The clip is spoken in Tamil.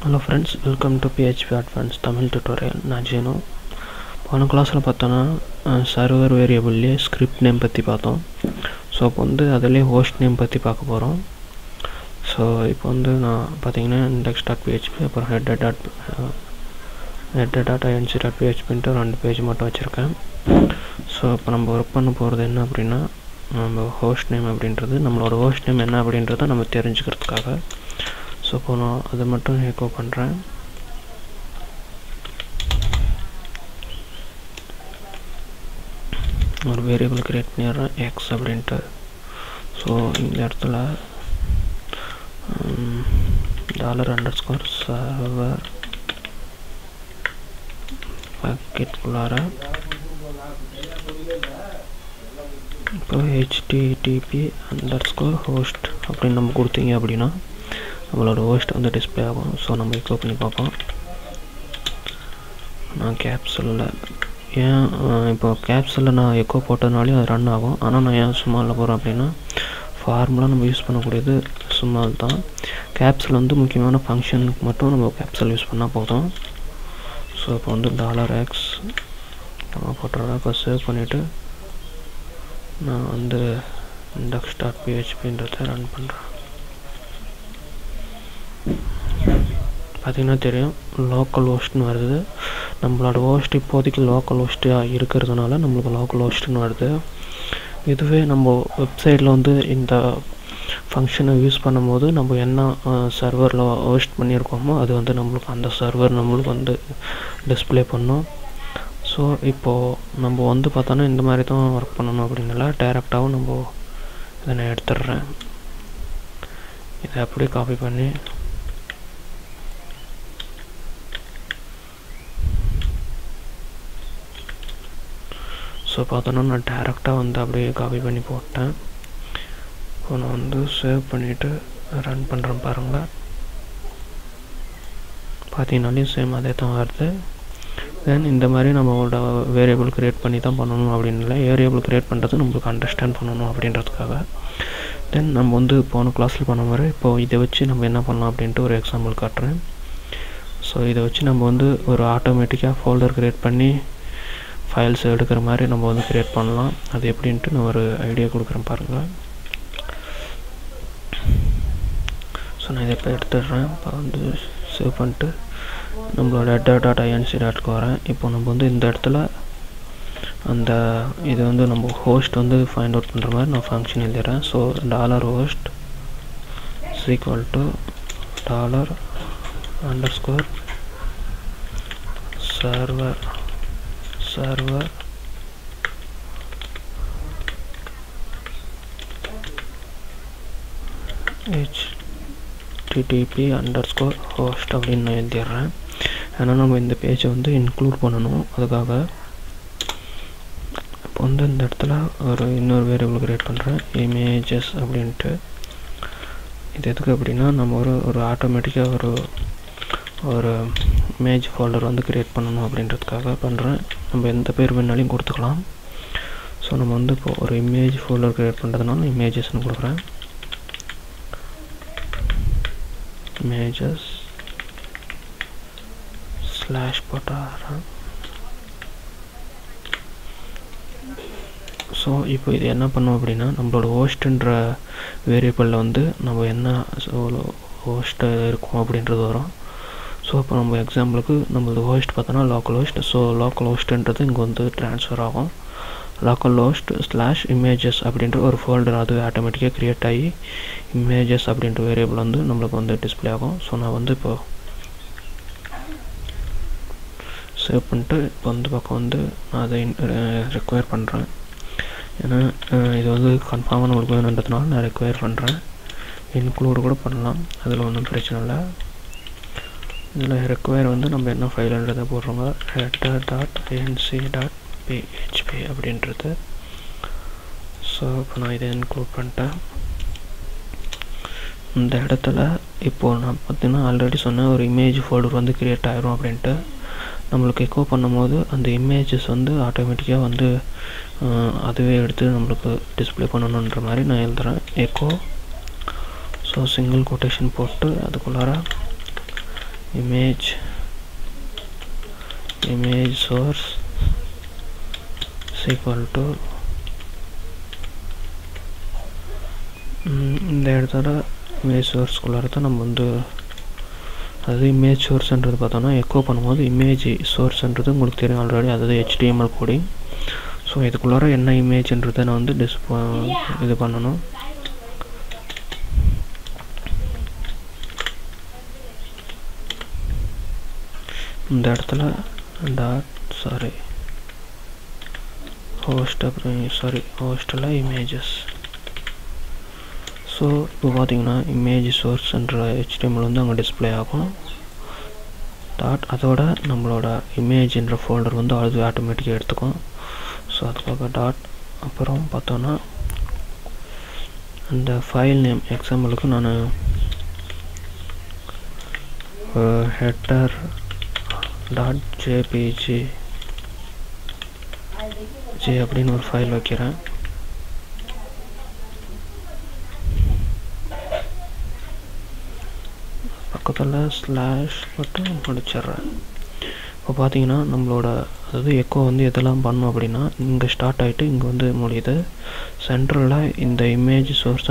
Hello friends, welcome to PHP Advanced Tamil tutorial. நான் ஜீனோ. போன கிளாஸில் பார்த்தோன்னா சர்வர் வேரியபிள்லேயே ஸ்கிரிப்ட் நேம் பற்றி பார்த்தோம். ஸோ அப்போ வந்து அதிலே ஹோஸ்ட் நேம் பற்றி பார்க்க போகிறோம். ஸோ இப்போ வந்து நான் பார்த்தீங்கன்னா index.php அப்புறம் header.inc.phpன்ட்டு 2 பேஜ் மட்டும் வச்சுருக்கேன். ஸோ இப்போ நம்ம ஒர்க் பண்ண போகிறது என்ன அப்படின்னா, நம்ம ஹோஸ்ட் நேம் அப்படின்றது நம்மளோட ஹோஸ்ட் நேம் என்ன அப்படின்றத நம்ம தெரிஞ்சுக்கிறதுக்காக. ஸோ இப்போ நான் அதை மட்டும் எக்கோ பண்ணுறேன். ஒரு வேரியபிள் க்ரியேட் பண்ணிடுறேன் எக்ஸ் அப்படின்ட்டு. ஸோ இந்த இடத்துல $_server பாக்கெட்டுக்குள்ளார இப்போ http_host அப்படின்னு நம்ம கொடுத்தீங்க அப்படின்னா நம்மளோட ஹோஸ்ட் வந்து டிஸ்பிளே ஆகும். ஸோ நம்ம எக்கோ பண்ணி பார்ப்போம். நான் கேப்சலில் ஏன் இப்போ கேப்சலில் நான் எக்கோ போட்டதுனாலே அது ரன் ஆகும். ஆனால் நான் ஏன் சும்மாவில் போகிறேன் அப்படின்னா, ஃபார்முலா நம்ம யூஸ் பண்ணக்கூடியது சும்மா தான். கேப்சல் வந்து முக்கியமான ஃபங்க்ஷனுக்கு மட்டும் நம்ம கேப்சல் யூஸ் பண்ணால் போதும். ஸோ இப்போ வந்து $x நம்ம போட்டுறோம். இப்போ சேவ் பண்ணிவிட்டு நான் வந்து index.phpன்றதை ரன் பண்ணுறேன். பார்த்திங்கன்னா தெரியும், லோக்கல் ஹோஸ்ட்னு வருது. நம்மளோட ஹோஸ்ட் இப்போதைக்கு லோக்கல் ஹோஸ்ட்டாக இருக்கிறதுனால நம்மளுக்கு லோக்கல் ஹோஸ்ட்னு வருது. இதுவே நம்ம வெப்சைட்டில் வந்து இந்த ஃபங்க்ஷனை யூஸ் பண்ணும்போது நம்ம என்ன சர்வரில் ஹோஸ்ட் பண்ணியிருக்கோமோ அது வந்து நம்மளுக்கு அந்த சர்வர் நம்மளுக்கு வந்து டிஸ்பிளே பண்ணும். ஸோ இப்போது நம்ம வந்து பார்த்தோன்னா இந்த மாதிரி தான் ஒர்க் பண்ணணும் அப்படின்னால டேரெக்டாகவும் நம்ம இதை நான் எடுத்துடுறேன். இதை அப்படியே காப்பி பண்ணி ஸோ பார்த்தோன்னா நான் டேரெக்டாக வந்து அப்படியே காப்பி பண்ணி போட்டேன். இப்போ நான் வந்து சேவ் பண்ணிவிட்டு ரன் பண்ணுறேன். பாருங்கள், பார்த்தீங்கன்னாலையும் சேம் அதே தான் வருது. தென் இந்த மாதிரி நம்மளோட வேரியபிள் க்ரியேட் பண்ணி தான் பண்ணணும் அப்படின்னு இல்லை. வேரியபிள் க்ரியேட் பண்ணுறது நம்மளுக்கு அண்டர்ஸ்டாண்ட் பண்ணணும் அப்படின்றதுக்காக. தென் நம்ம வந்து போன கிளாஸில் பண்ண மாதிரி இப்போது இதை வச்சு நம்ம என்ன பண்ணலாம் அப்படின்ட்டு ஒரு எக்ஸாம்பிள் காட்டுறேன். ஸோ இதை வச்சு நம்ம வந்து ஒரு ஆட்டோமேட்டிக்காக ஃபோல்டர் க்ரியேட் பண்ணி ஃபைல்ஸ் எடுக்கிற மாதிரி நம்ம வந்து க்ரியேட் பண்ணலாம். அது எப்படின்ட்டு நான் ஒரு ஐடியா கொடுக்குறேன் பாருங்கள். ஸோ நான் இதை இப்போ எடுத்துடுறேன். இப்போ வந்து சேவ் பண்ணிட்டு நம்மளோட header.inc.க்கு வரேன். இப்போ நம்ம வந்து இந்த இடத்துல அந்த இது வந்து நம்ம ஹோஸ்ட் வந்து ஃபைண்ட் அவுட் பண்ணுற மாதிரி நான் ஃபங்க்ஷன் எழுதிடுறேன். ஸோ $host $_server http_host அப்படின்னு நான் எழுதிடுறேன். ஏன்னா நம்ம இந்த பேஜை வந்து இன்க்ளூட் பண்ணணும். அதுக்காக இப்போ வந்து இந்த இடத்துல இன்னொரு வேரியபிள் க்ரியேட் பண்ணுறேன், இமேஜஸ் அப்படின்ட்டு. இது எதுக்கு அப்படின்னா நம்ம ஒரு ஆட்டோமேட்டிக்காக ஒரு இமேஜ் ஃபோல்டர் வந்து க்ரியேட் பண்ணணும் அப்படின்றதுக்காக பண்ணுறேன். நம்ம எந்த பேர் வேணாலையும் கொடுத்துக்கலாம். ஸோ நம்ம வந்து இப்போ ஒரு இமேஜ் ஃபோல்டர் க்ரியேட் பண்ணுறதுனால இமேஜஸ்ன்னு கொடுக்குறேன். இமேஜஸ் / போட்டாரேன். ஸோ இப்போ இது என்ன பண்ணோம் அப்படின்னா, நம்மளோட ஹோஸ்ட்டுன்ற வேரியபிளில் வந்து நம்ம என்ன ஹோஸ்ட்டு இருக்கும் அப்படின்றது வரும். ஸோ இப்போ நம்ம எக்ஸாம்பிளுக்கு நம்மளது ஹோஸ்ட் பார்த்தோன்னா லோக்கல் ஹோஸ்ட். ஸோ லோக்கல் ஹோஸ்ட்டுன்றது இங்கே வந்து ட்ரான்ஸ்ஃபர் ஆகும். லோக்கல் ஹோஸ்ட் / இமேஜஸ் அப்படின்ற ஒரு ஃபோல்டர் அது ஆட்டோமேட்டிக்காக க்ரியேட் ஆகி இமேஜஸ் அப்படின்ற வேரியபிள் வந்து நம்மளுக்கு வந்து டிஸ்பிளே ஆகும். ஸோ நான் வந்து இப்போ சேவ் பண்ணிட்டு இப்போ வந்து பக்கம் வந்து நான் அதை ரெக்வயர் பண்ணுறேன். ஏன்னா இது வந்து கன்ஃபார்மாக நம்மளுக்கு வேணுன்றதுனால நான் ரெக்வயர் பண்ணுறேன். இன்க்ளூடு கூட பண்ணலாம், அதில் ஒன்றும் பிரச்சனை இல்லை. இதில் ரெக்வயர் வந்து நம்ம என்ன ஃபைலுன்றதை போடுறோங்க, header.inc.php அப்படின்றது. ஸோ இப்போ நான் இதை இன்க்ளூட் பண்ணிட்டேன். இந்த இடத்துல இப்போது நான் பார்த்தீங்கன்னா ஆல்ரெடி சொன்னேன் ஒரு இமேஜ் ஃபோல்டர் வந்து க்ரியேட் ஆகிரும் அப்படின்ட்டு. நம்மளுக்கு எக்கோ பண்ணும்போது அந்த இமேஜஸ் வந்து ஆட்டோமேட்டிக்காக வந்து அதுவே எடுத்து நம்மளுக்கு டிஸ்பிளே பண்ணணுன்ற மாதிரி நான் எழுதுகிறேன் எக்கோ. ஸோ சிங்கிள் கொட்டேஷன் போட்டு அதுக்குள்ளார image source is equal to இந்த இடத்துல இமேஜ் சோர்ஸ்குள்ளார தான் நம்ம வந்து அது இமேஜ் சோர்ஸ்ன்றது பார்த்தோன்னா எக்கோ பண்ணும்போது இமேஜ் சோர்ஸ்ன்றது உங்களுக்கு தெரியும் ஆல்ரெடி, அதாவது HTML கோடிங். ஸோ இதுக்குள்ளார என்ன இமேஜ்ன்றதை நான் வந்து இது பண்ணணும். இந்த இடத்துல ஹோஸ்டில் இமேஜஸ். ஸோ இப்போ பார்த்தீங்கன்னா இமேஜ் சோர்ஸ்ன்ற HTML வந்து அங்கே டிஸ்பிளே ஆகும். அதோட நம்மளோட இமேஜ்ன்ற ஃபோல்டர் வந்து அது ஆட்டோமேட்டிக்காக எடுத்துக்கும். ஸோ அதுக்காக அப்புறம் பார்த்தோன்னா அந்த ஃபைல் நேம் எக்ஸாம்பிளுக்கு நான் header.jpg அப்படின்னு ஒரு ஃபைல் வைக்கிறேன். பக்கத்தில் ஸ்லாஷ் மட்டும் முடிச்சிட்றேன். இப்போ பார்த்தீங்கன்னா நம்மளோட அதாவது எக்கோ வந்து எதெல்லாம் பண்ணோம் அப்படின்னா இங்கே ஸ்டார்ட் ஆகிட்டு இங்கே வந்து முடியுது. சென்ட்ரலில் இந்த இமேஜ் சோர்ஸ்